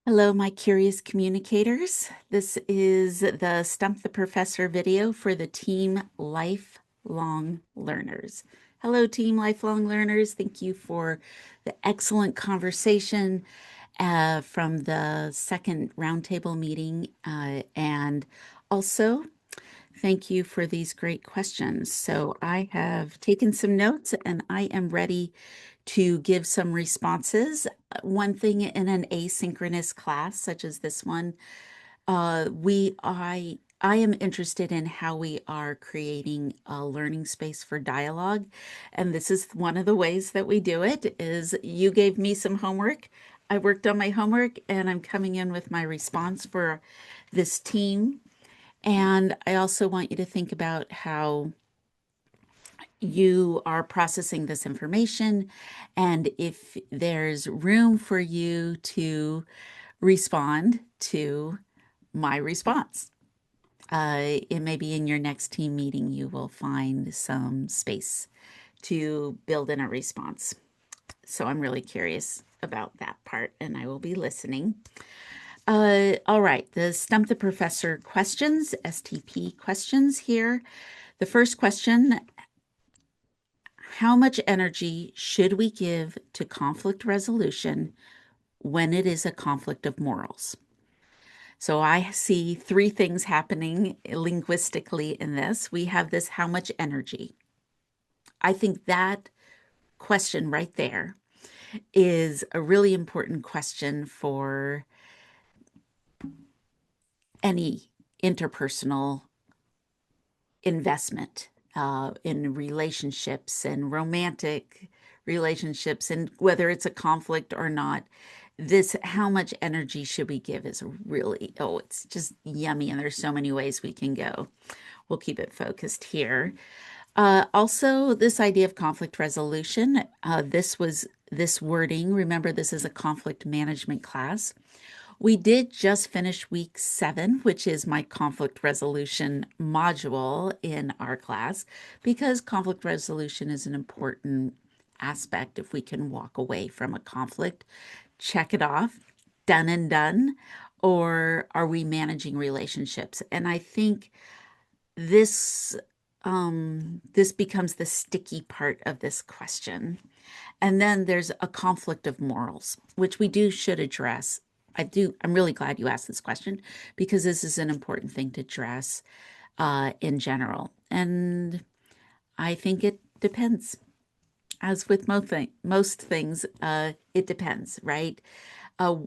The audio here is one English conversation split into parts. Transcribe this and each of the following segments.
Hello, my curious communicators. This is the Stump the Professor video for the Team Lifelong Learners. Hello, Team Lifelong Learners. Thank you for the excellent conversation from the second roundtable meeting. And also, thank you for these great questions. So I have taken some notes and I am ready to give some responses. One thing in an asynchronous class, such as this one, I am interested in how we are creating a learning space for dialogue. And this is one of the ways that we do it is you gave me some homework. I worked on my homework and I'm coming in with my response for this team. And I also want you to think about how you are processing this information and if there's room for you to respond to my response. It may be in your next team meeting, you will find some space to build in a response. So I'm really curious about that part and I will be listening. All right, the Stump the Professor questions, STP questions here. The first question, how much energy should we give to conflict resolution when it is a conflict of morals? So I see three things happening linguistically in this. We have this how much energy. I think that question right there is a really important question for any interpersonal investment in relationships and romantic relationships, and whether it's a conflict or not. This how much energy should we give is really, oh, it's just yummy, and there's so many ways we can go. We'll keep it focused here. Also, this idea of conflict resolution, this wording, remember this is a conflict management class. We did just finish week 7, which is my conflict resolution module in our class, because conflict resolution is an important aspect. If we can walk away from a conflict, check it off, done and done, or are we managing relationships? And I think this this becomes the sticky part of this question. And then there's a conflict of morals, which we should address. I'm really glad you asked this question because this is an important thing to address in general. And I think it depends. As with most things, it depends, right? Uh,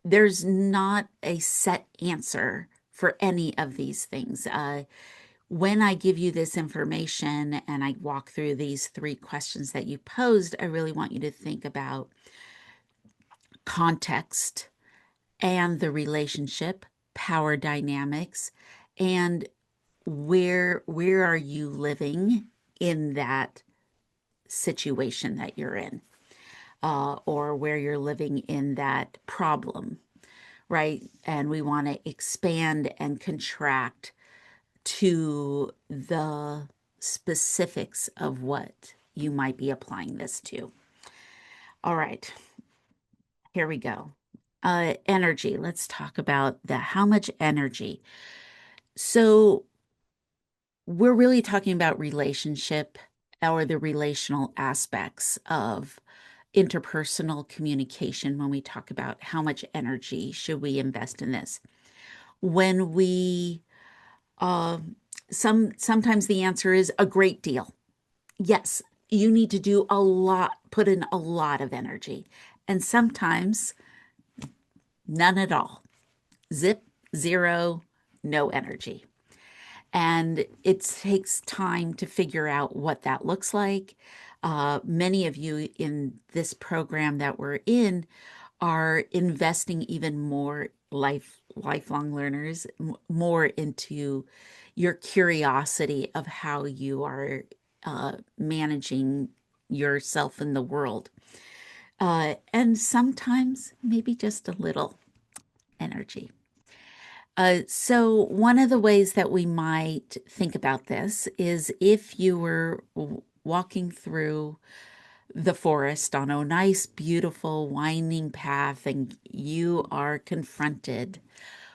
there's not a set answer for any of these things. When I give you this information and I walk through these 3 questions that you posed, I really want you to think about context and the relationship, power dynamics, and where are you living in that situation that you're in, or where you're living in that problem, right? And we want to expand and contract to the specifics of what you might be applying this to. All right, here we go. Energy. Let's talk about how much energy. So we're really talking about relationship or the relational aspects of interpersonal communication when we talk about how much energy should we invest in this. When we sometimes the answer is a great deal. Yes, you need to do a lot, put in a lot of energy. And sometimes none at all. Zip, zero, no energy. And it takes time to figure out what that looks like. Many of you in this program that we're in are investing even more lifelong learners, more into your curiosity of how you are managing yourself in the world. And sometimes maybe just a little energy. So one of the ways that we might think about this is if you were walking through the forest on a nice, beautiful, winding path, and you are confronted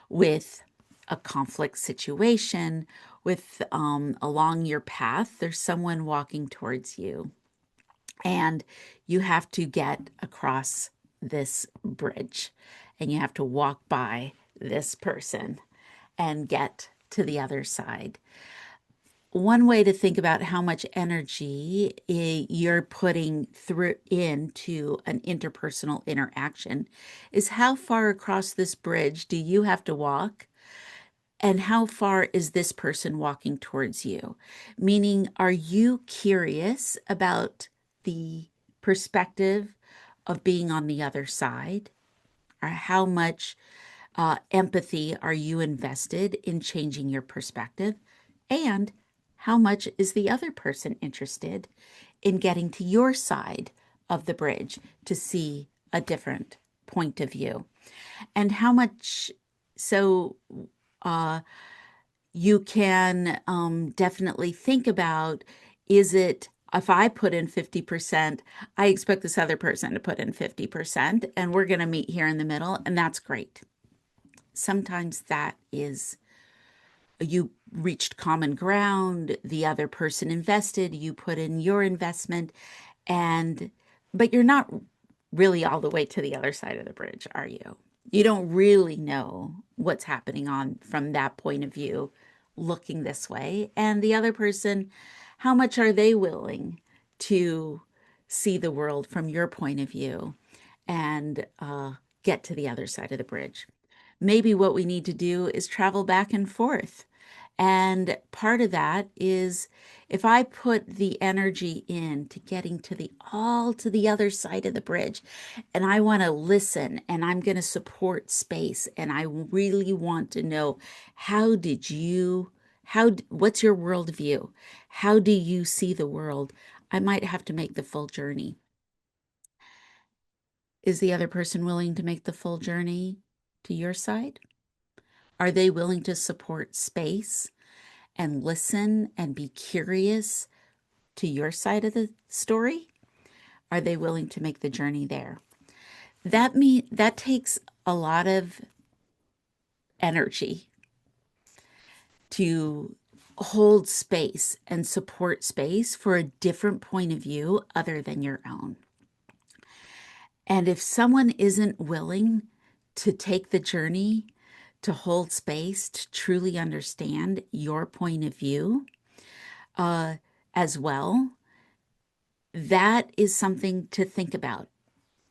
with a conflict situation. With along your path, there's someone walking towards you, and you have to get across this bridge, and you have to walk by this person and get to the other side. One way to think about how much energy you're putting through into an interpersonal interaction is how far across this bridge do you have to walk, and how far is this person walking towards you? Meaning, are you curious about the perspective of being on the other side? Or how much empathy are you invested in changing your perspective? And how much is the other person interested in getting to your side of the bridge to see a different point of view? And how much, so uh, you can definitely think about, is it, if I put in 50%, I expect this other person to put in 50%, and we're going to meet here in the middle, and that's great. Sometimes that is, you reached common ground, the other person invested, you put in your investment, and but you're not really all the way to the other side of the bridge, are you? You don't really know what's happening on from that point of view, looking this way. And the other person, how much are they willing to see the world from your point of view and get to the other side of the bridge? Maybe what we need to do is travel back and forth. And part of that is, if I put the energy into getting to the other side of the bridge, and I want to listen, and I'm going to support space, and I really want to know, what's your worldview? How do you see the world? I might have to make the full journey. Is the other person willing to make the full journey to your side? Are they willing to support space and listen and be curious to your side of the story? Are they willing to make the journey there? That takes a lot of energy to hold space and support space for a different point of view other than your own. And if someone isn't willing to take the journey to hold space, to truly understand your point of view as well, that is something to think about.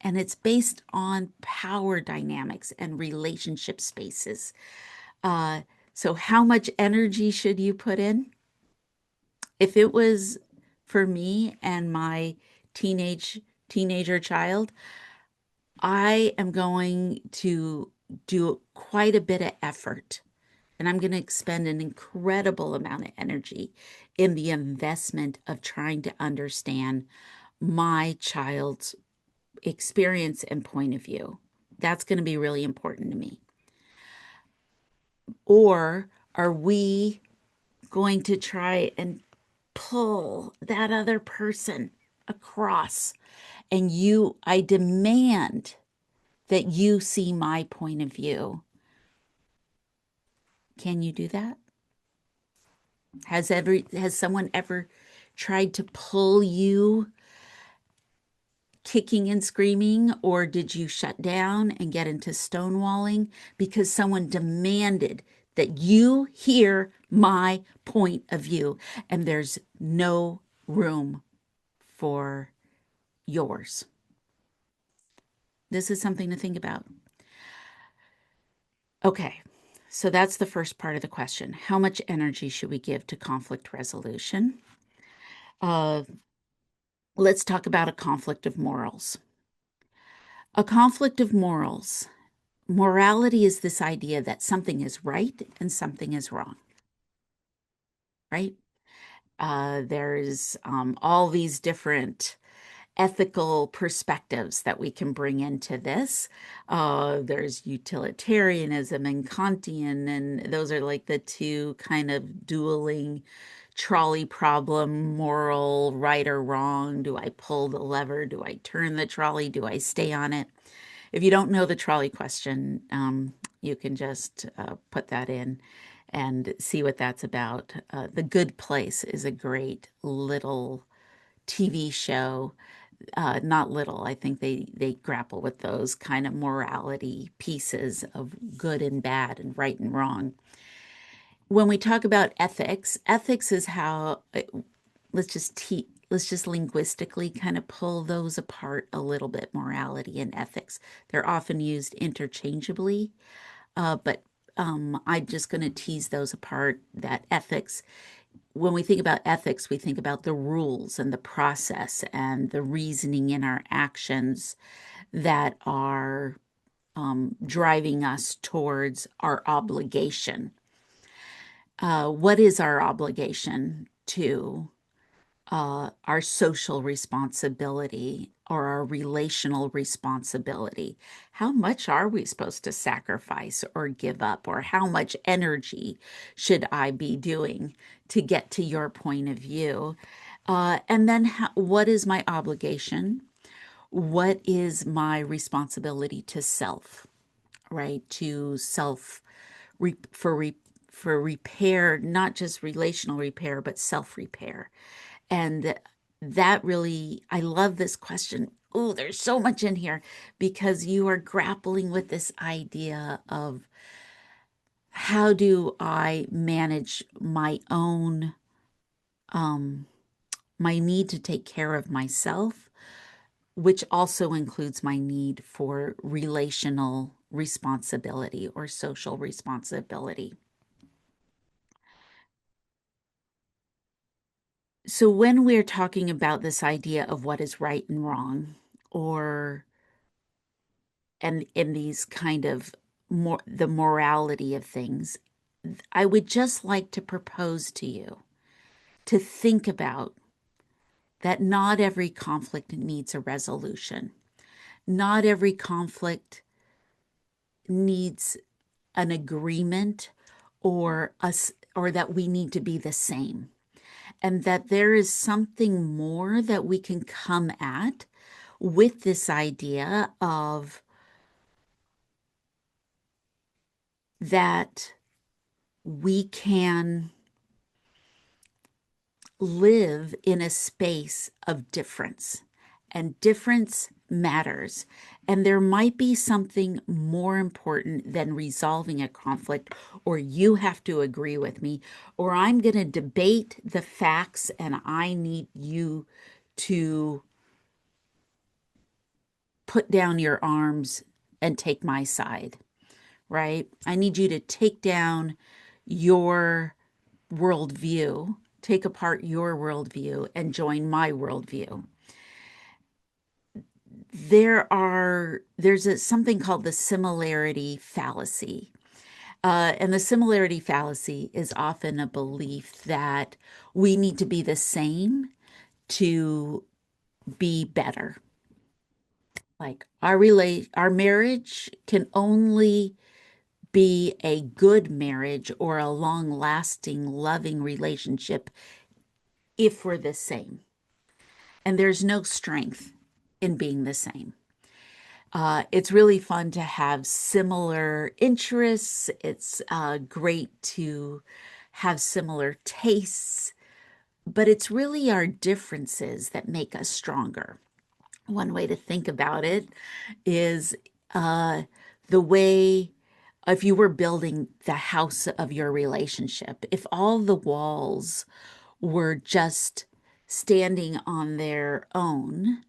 And it's based on power dynamics and relationship spaces. So how much energy should you put in? If it was for me and my teenager child, I am going to do quite a bit of effort, and I'm going to expend an incredible amount of energy in the investment of trying to understand my child's experience and point of view. That's going to be really important to me. Or are we going to try and pull that other person across? And I demand that you see my point of view. Can you do that? Has someone ever tried to pull you kicking and screaming, or did you shut down and get into stonewalling because someone demanded that you hear my point of view and there's no room for yours? This is something to think about. Okay, so that's the first part of the question. How much energy should we give to conflict resolution? Let's talk about a conflict of morals. A conflict of morals. Morality is this idea that something is right and something is wrong, right? There's all these different ethical perspectives that we can bring into this. There's utilitarianism and Kantian, and those are like the two kind of dueling trolley problem, moral, right or wrong? Do I pull the lever? Do I turn the trolley? Do I stay on it? If you don't know the trolley question, you can just put that in and see what that's about. The Good Place is a great little TV show. Not little, I think they grapple with those kind of morality pieces of good and bad and right and wrong. When we talk about ethics, ethics is how let's just linguistically kind of pull those apart a little bit, morality and ethics. They're often used interchangeably, but I'm just going to tease those apart. That ethics, when we think about ethics, we think about the rules and the process and the reasoning in our actions that are driving us towards our obligation. What is our obligation to our social responsibility or our relational responsibility? How much are we supposed to sacrifice or give up, or how much energy should I be doing to get to your point of view? And then what is my obligation? What is my responsibility to self, right? To self re, for re, for repair, not just relational repair, but self repair. And that really, I love this question. Oh, there's so much in here because you are grappling with this idea of how do I manage my own, my need to take care of myself, which also includes my need for relational responsibility or social responsibility. So when we're talking about this idea of what is right and wrong, or and in these kind of more the morality of things, I would just like to propose to you to think about that not every conflict needs a resolution. Not every conflict needs an agreement or us, or that we need to be the same. And that there is something more that we can come at with this idea of that we can live in a space of difference, and difference matters. And there might be something more important than resolving a conflict, or you have to agree with me, or I'm going to debate the facts and I need you to put down your arms and take my side, right? I need you to take down your worldview, take apart your worldview, and join my worldview. There's something called the similarity fallacy. And the similarity fallacy is often a belief that we need to be the same to be better. Like our marriage can only be a good marriage or a long-lasting, loving relationship if we're the same. And there's no strength in being the same. It's really fun to have similar interests. It's great to have similar tastes, but it's really our differences that make us stronger. One way to think about it is the way if you were building the house of your relationship, if all the walls were just standing on their own,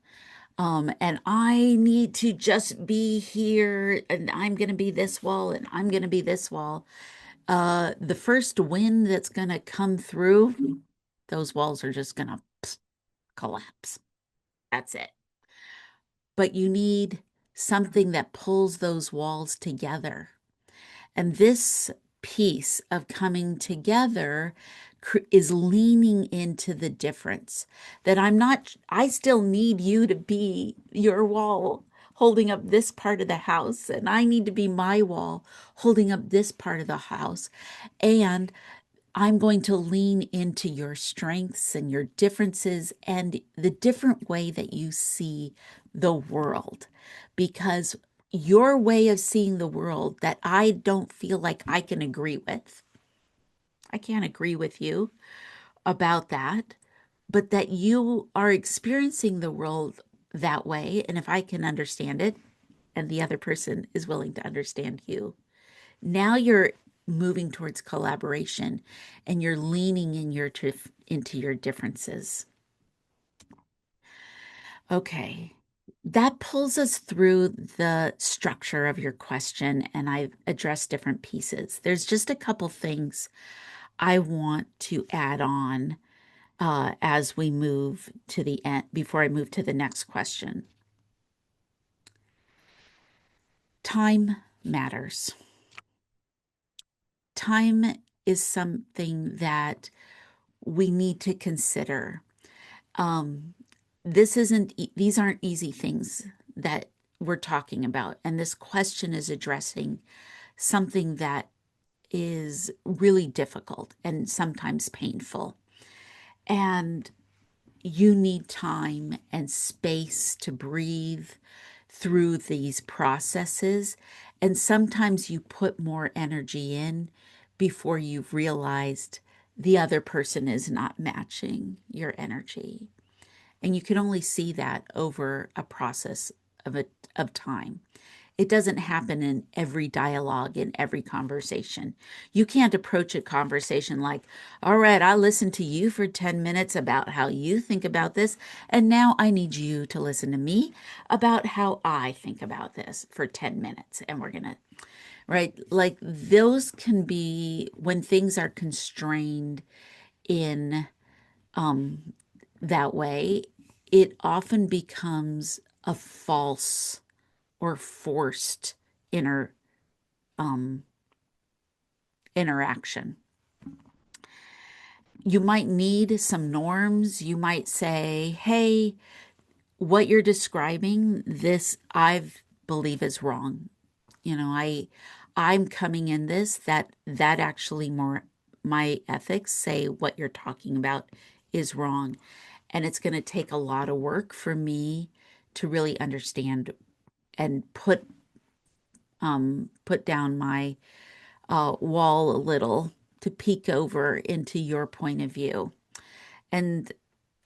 and I need to just be here, and I'm going to be this wall, and I'm going to be this wall. The first wind that's going to come through, those walls are just going to collapse. That's it. But you need something that pulls those walls together. And this piece of coming together is leaning into the difference that I still need you to be your wall holding up this part of the house, and I need to be my wall holding up this part of the house. And I'm going to lean into your strengths and your differences and the different way that you see the world. Because your way of seeing the world that I don't feel like I can agree with, I can't agree with you about that, but that you are experiencing the world that way. And if I can understand it, and the other person is willing to understand you, now you're moving towards collaboration and you're leaning into your differences. Okay. That pulls us through the structure of your question, and I've addressed different pieces. There's just a couple things I want to add on as we move to the end, before I move to the next question. Time matters. Time is something that we need to consider. Um, these aren't easy things that we're talking about. And this question is addressing something that is really difficult and sometimes painful. And you need time and space to breathe through these processes. And sometimes you put more energy in before you've realized the other person is not matching your energy. And you can only see that over a process of time. It doesn't happen in every dialogue, in every conversation. You can't approach a conversation like, all right, I listened to you for 10 minutes about how you think about this, and now I need you to listen to me about how I think about this for 10 minutes. And we're going to, right? Like those can be when things are constrained in that way, it often becomes a false or forced inner interaction. You might need some norms. You might say, hey, what you're describing, this I believe is wrong. I'm coming in this that actually more my ethics say what you're talking about is wrong. And it's going to take a lot of work for me to really understand and put down my wall a little to peek over into your point of view. And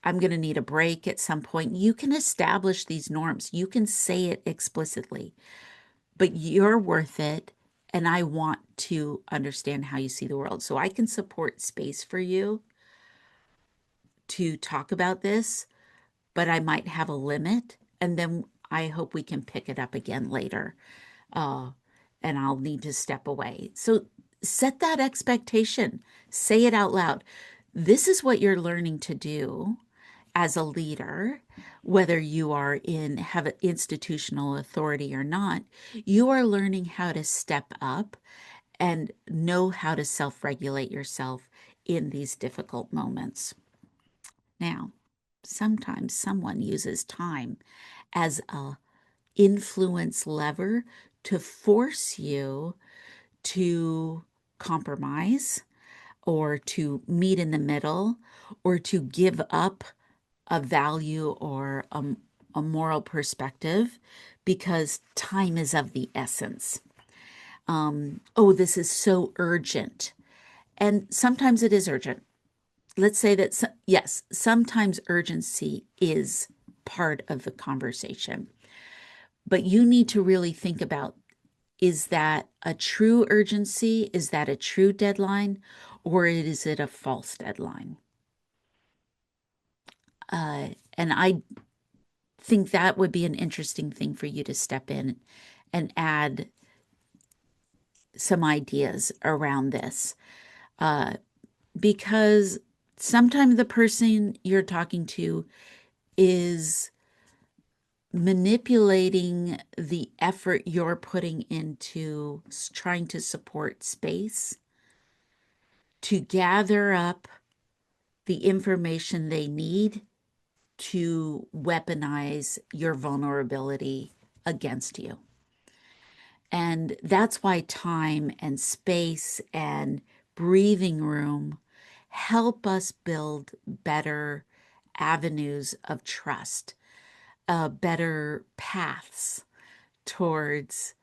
I'm going to need a break at some point. You can establish these norms, you can say it explicitly, but you're worth it. And I want to understand how you see the world. So I can support space for you to talk about this, but I might have a limit. And then I hope we can pick it up again later. Uh, and I'll need to step away. So set that expectation, say it out loud. This is what you're learning to do as a leader, whether you are have an institutional authority or not. You are learning how to step up and know how to self-regulate yourself in these difficult moments. Now, sometimes someone uses time as a influence lever to force you to compromise or to meet in the middle or to give up a value or a moral perspective because time is of the essence. Oh, this is so urgent. And sometimes it is urgent. Let's say that, yes, sometimes urgency is part of the conversation. But you need to really think about, is that a true urgency? Is that a true deadline? Or is it a false deadline? And I think that would be an interesting thing for you to step in and add some ideas around this. Because sometimes the person you're talking to is manipulating the effort you're putting into trying to support space to gather up the information they need to weaponize your vulnerability against you. And that's why time and space and breathing room help us build better avenues of trust, better paths towards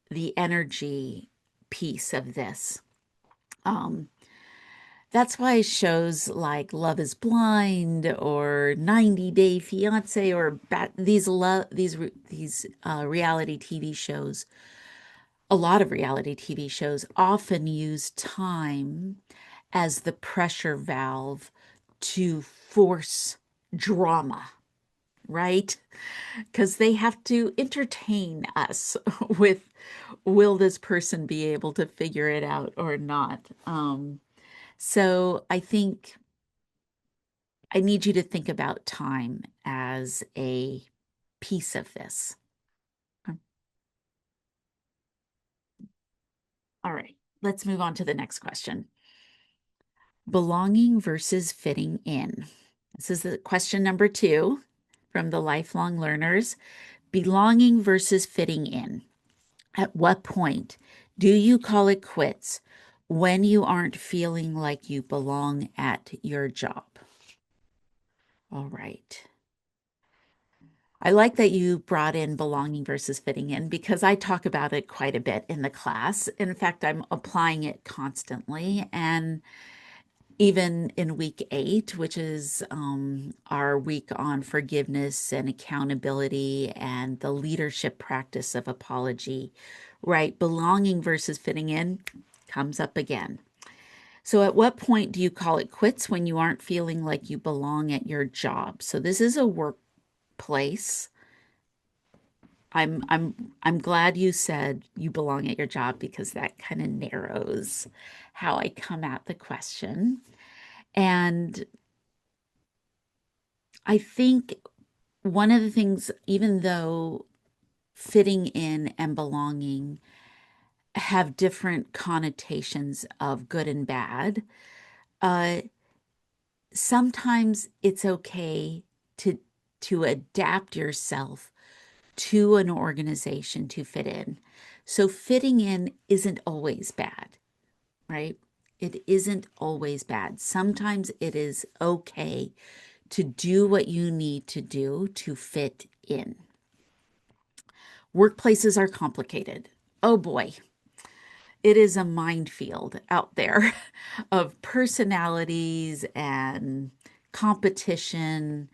the energy piece of this. Um, that's why shows like Love is Blind or 90 Day Fiance or these reality TV shows, a lot of reality TV shows often use time as the pressure valve to force drama, right? Because they have to entertain us with, will this person be able to figure it out or not? So I think I need you to think about time as a piece of this. All right, let's move on to the next question. Belonging versus fitting in. This is the question number 2 from the lifelong learners. Belonging versus fitting in. At what point do you call it quits when you aren't feeling like you belong at your job? All right. I like that you brought in belonging versus fitting in because I talk about it quite a bit in the class. In fact, I'm applying it constantly. And even in week 8, which is our week on forgiveness and accountability and the leadership practice of apology, right? Belonging versus fitting in comes up again. So at what point do you call it quits when you aren't feeling like you belong at your job? So this is a workplace. I'm glad you said you belong at your job because that kind of narrows how I come at the question. And I think one of the things, even though fitting in and belonging have different connotations of good and bad, uh, sometimes it's okay to adapt yourself to an organization to fit in. So fitting in isn't always bad, right? It isn't always bad. Sometimes it is okay to do what you need to do to fit in. Workplaces are complicated. Oh boy, it is a minefield out there of personalities and competition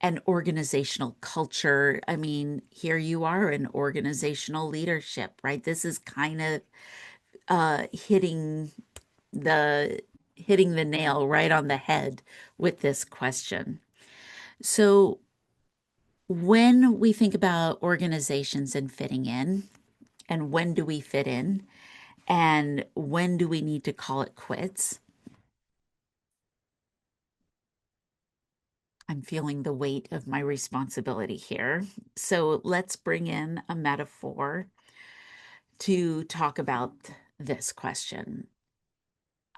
and organizational culture. I mean, here you are in organizational leadership, right? This is kind of hitting the nail right on the head with this question. So when we think about organizations and fitting in, and when do we fit in, and when do we need to call it quits? I'm feeling the weight of my responsibility here. So let's bring in a metaphor to talk about this question.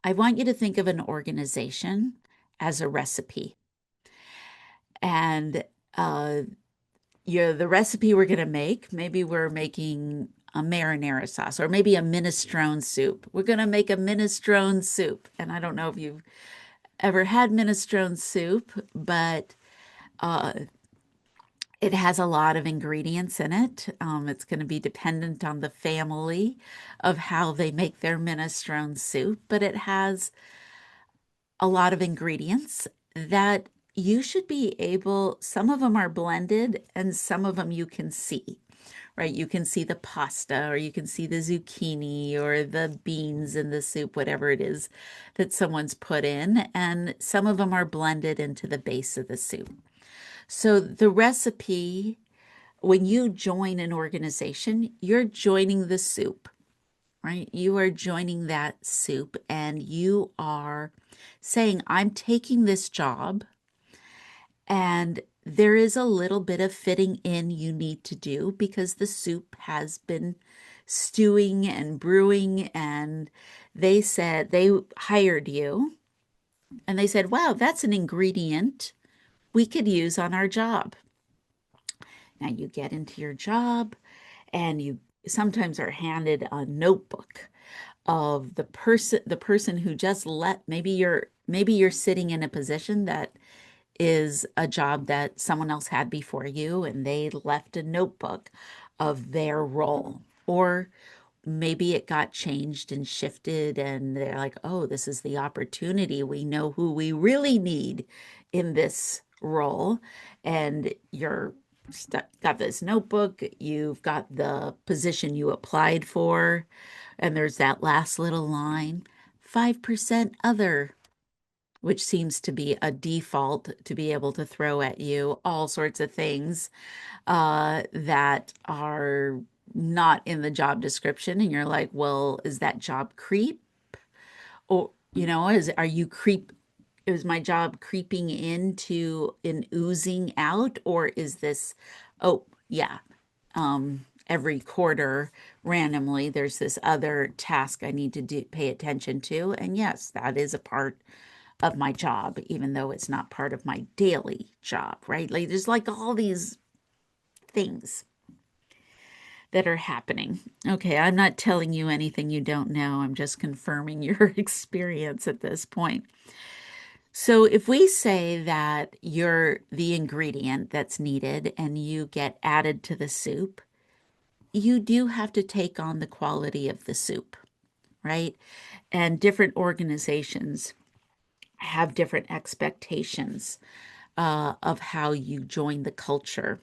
I want you to think of an organization as a recipe. And the recipe we're going to make, maybe we're making a marinara sauce or maybe a minestrone soup. We're going to make a minestrone soup. And I don't know if you've ever had minestrone soup, but it has a lot of ingredients in it. It's going to be dependent on the family of how they make their minestrone soup, but it has a lot of ingredients that you should be able, some of them are blended and some of them you can see, right? You can see the pasta or you can see the zucchini or the beans in the soup, whatever it is that someone's put in. And some of them are blended into the base of the soup. So the recipe, when you join an organization, you're joining the soup, right? You are joining that soup and you are saying, I'm taking this job and there is a little bit of fitting in you need to do because the soup has been stewing and brewing and they said they hired you and they said, wow, that's an ingredient we could use on our job. Now you get into your job and you sometimes are handed a notebook of the person who just let maybe you're sitting in a position that is a job that someone else had before you and they left a notebook of their role. Or maybe it got changed and shifted and they're like, oh, this is the opportunity. We know who we really need in this role. And you're got this notebook, you've got the position you applied for, and there's that last little line, 5% other, which seems to be a default to be able to throw at you all sorts of things that are not in the job description. And you're like, well, is that job creep? Or, are you creep? Is my job creeping into and oozing out? Or is this, oh, yeah, every quarter randomly, there's this other task I need to pay attention to. And yes, that is a part of my job, even though it's not part of my daily job, right? Like there's like all these things that are happening. Okay, I'm not telling you anything you don't know. I'm just confirming your experience at this point. So if we say that you're the ingredient that's needed and you get added to the soup, you do have to take on the quality of the soup, right? And different organizations have different expectations of how you join the culture.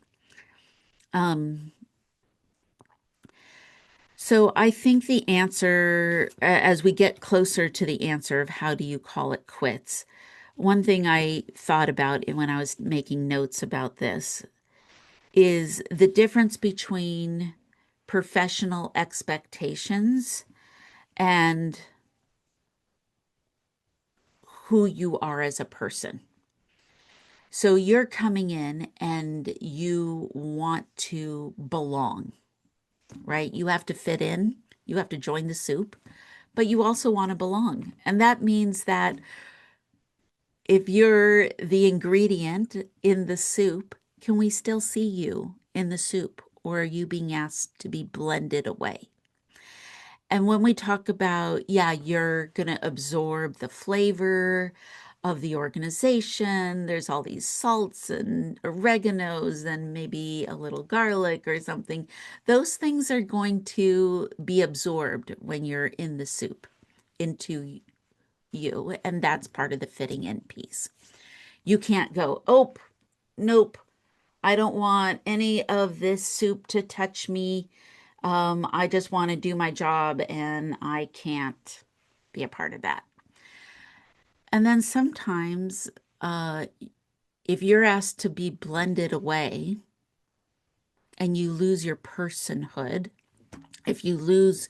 So I think the answer, as we get closer to the answer of how do you call it quits, one thing I thought about when I was making notes about this is the difference between professional expectations and who you are as a person. So you're coming in and you want to belong, right? You have to fit in, you have to join the soup, but you also want to belong. And that means that if you're the ingredient in the soup, can we still see you in the soup? Or are you being asked to be blended away? And when we talk about, yeah, you're going to absorb the flavor of the organization, there's all these salts and oreganos and maybe a little garlic or something. Those things are going to be absorbed when you're in the soup into you. And that's part of the fitting in piece. You can't go, oh, nope, I don't want any of this soup to touch me. I just want to do my job and I can't be a part of that. And then sometimes, uh, if you're asked to be blended away and you lose your personhood, if you lose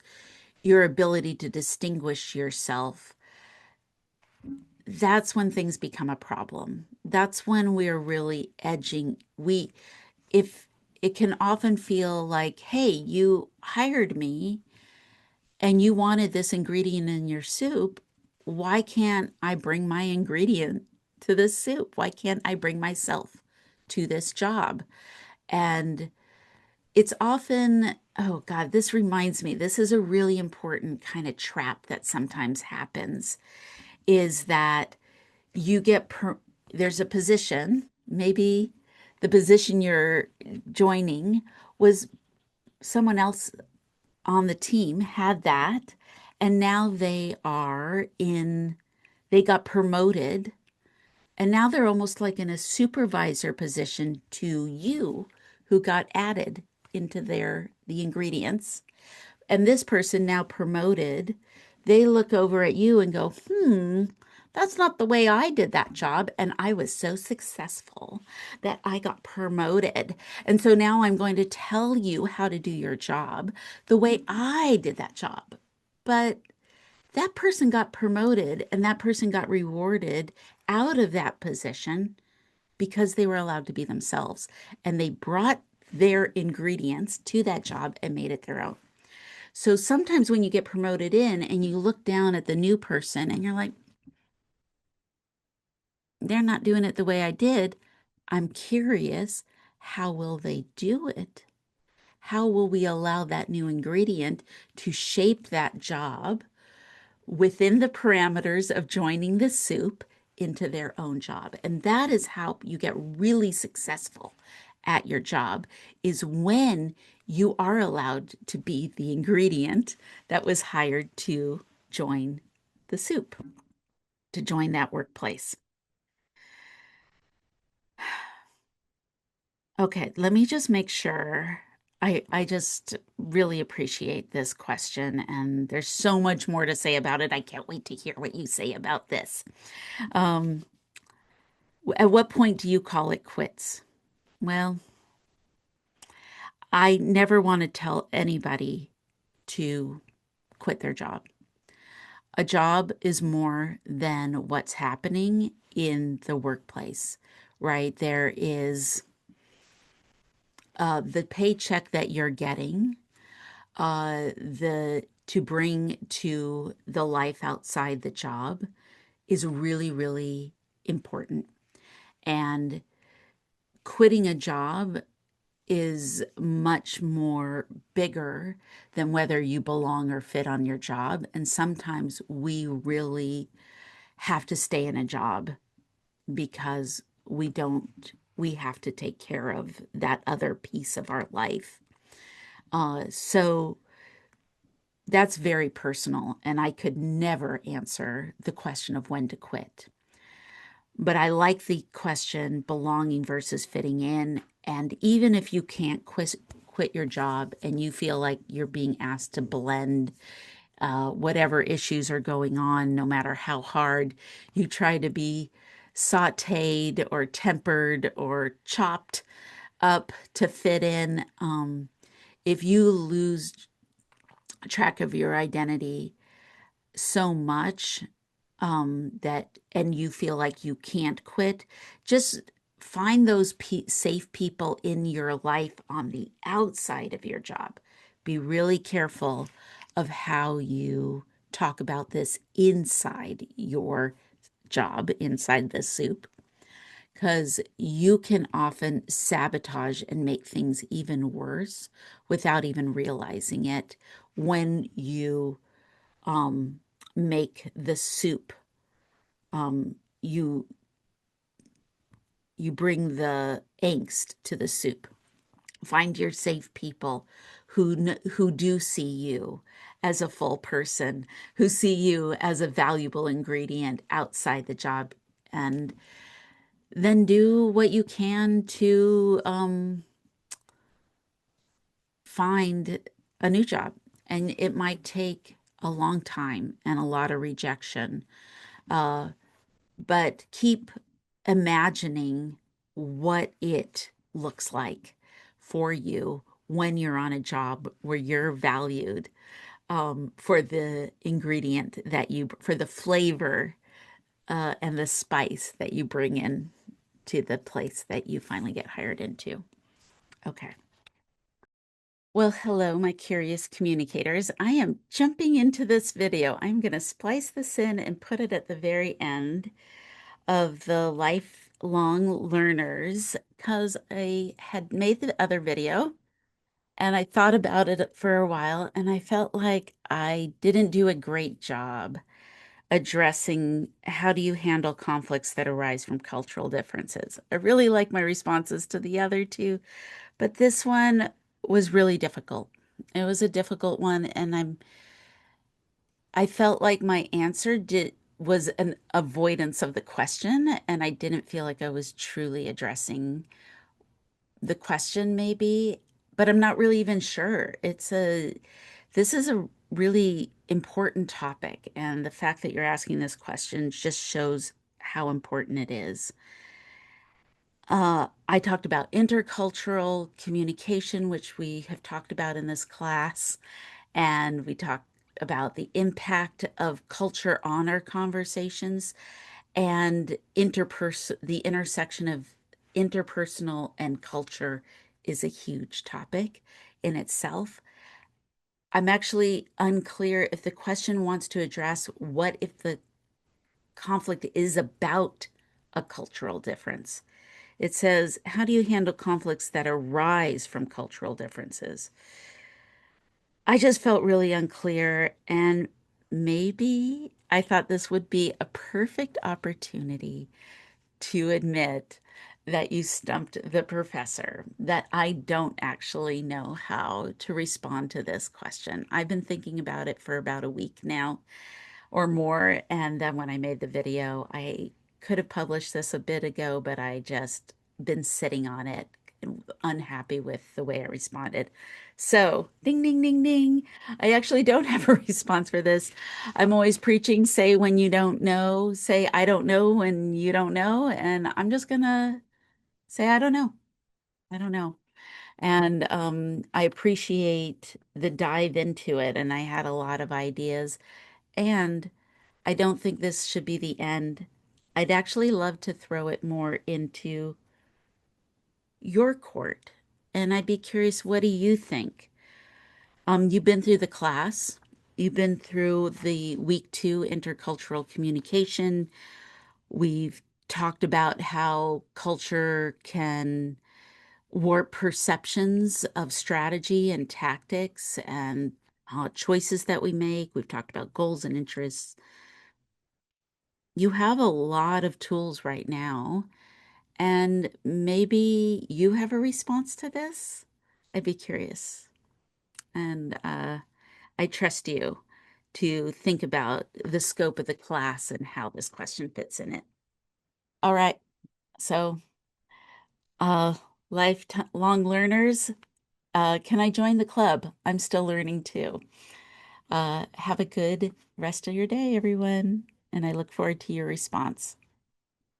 your ability to distinguish yourself, that's when things become a problem. That's when we're really edging. If it can often feel like, hey, you hired me and you wanted this ingredient in your soup, why can't I bring my ingredient to this soup? Why can't I bring myself to this job? And it's often, oh God, this reminds me, this is a really important kind of trap that sometimes happens is that you get, there's a position, maybe the position you're joining was someone else on the team had that, and now they got promoted, and now they're almost like in a supervisor position to you who got added into the ingredients. And this person now promoted, they look over at you and go, that's not the way I did that job. And I was so successful that I got promoted. And so now I'm going to tell you how to do your job the way I did that job. But that person got promoted and that person got rewarded out of that position because they were allowed to be themselves and they brought their ingredients to that job and made it their own. So sometimes when you get promoted in and you look down at the new person and you're like, they're not doing it the way I did. I'm curious, how will they do it? how will we allow that new ingredient to shape that job within the parameters of joining the soup into their own job? And that is how you get really successful at your job, is when you are allowed to be the ingredient that was hired to join the soup, to join that workplace. Okay, let me just make sure. I just really appreciate this question, and there's so much more to say about it. I can't wait to hear what you say about this. Um, at what point do you call it quits? Well, I never want to tell anybody to quit their job. A job is more than what's happening in the workplace, right? There is the paycheck that you're getting, the to bring to the life outside the job is really, really important. And quitting a job is much more bigger than whether you belong or fit on your job. And sometimes we really have to stay in a job because we have to take care of that other piece of our life. So that's very personal, and I could never answer the question of when to quit. But I like the question belonging versus fitting in. And even if you can't quit your job and you feel like you're being asked to blend whatever issues are going on, no matter how hard you try to be sauteed or tempered or chopped up to fit in, if you lose track of your identity so much that and you feel like you can't quit, just find those safe people in your life on the outside of your job. Be really careful of how you talk about this inside your job, inside the soup, because you can often sabotage and make things even worse without even realizing it when you make the soup. You you bring the angst to the soup. Find your safe people who do see you as a full person, who see you as a valuable ingredient outside the job, and then do what you can to find a new job. And it might take a long time and a lot of rejection, but keep imagining what it looks like for you when you're on a job where you're valued for the ingredient that for the flavor and the spice that you bring in to the place that you finally get hired into. Okay. Well, hello, my curious communicators. I am jumping into this video. I'm going to splice this in and put it at the very end of the lifelong learners because I had made the other video and I thought about it for a while and I felt like I didn't do a great job addressing how do you handle conflicts that arise from cultural differences. I really like my responses to the other two, but this one was really difficult. It was a difficult one, and I felt like my answer did was an avoidance of the question, and I didn't feel like I was truly addressing the question, maybe, but I'm not really even sure. This is a really important topic, and the fact that you're asking this question just shows how important it is. I talked about intercultural communication, which we have talked about in this class, and we talked about the impact of culture on our conversations and the intersection of interpersonal and culture is a huge topic in itself. I'm actually unclear if the question wants to address what if the conflict is about a cultural difference. It says, how do you handle conflicts that arise from cultural differences? I just felt really unclear, and maybe I thought this would be a perfect opportunity to admit that you stumped the professor, that I don't actually know how to respond to this question. I've been thinking about it for about a week now or more. And then when I made the video, I could have published this a bit ago, but I just been sitting on it, unhappy with the way I responded. So, ding, ding, ding, ding. I actually don't have a response for this. I'm always preaching, say when you don't know, say I don't know when you don't know. And I'm just gonna say I don't know. I don't know. And I appreciate the dive into it. And I had a lot of ideas. And I don't think this should be the end. I'd actually love to throw it more into your court. And I'd be curious, what do you think? You've been through the class, you've been through the week two intercultural communication. We've talked about how culture can warp perceptions of strategy and tactics and choices that we make. We've talked about goals and interests. You have a lot of tools right now, and maybe you have a response to this. I'd be curious. And I trust you to think about the scope of the class and how this question fits in it. All right. So, uh, lifelong learners, can I join the club? I'm still learning too. Have a good rest of your day, everyone. And I look forward to your response.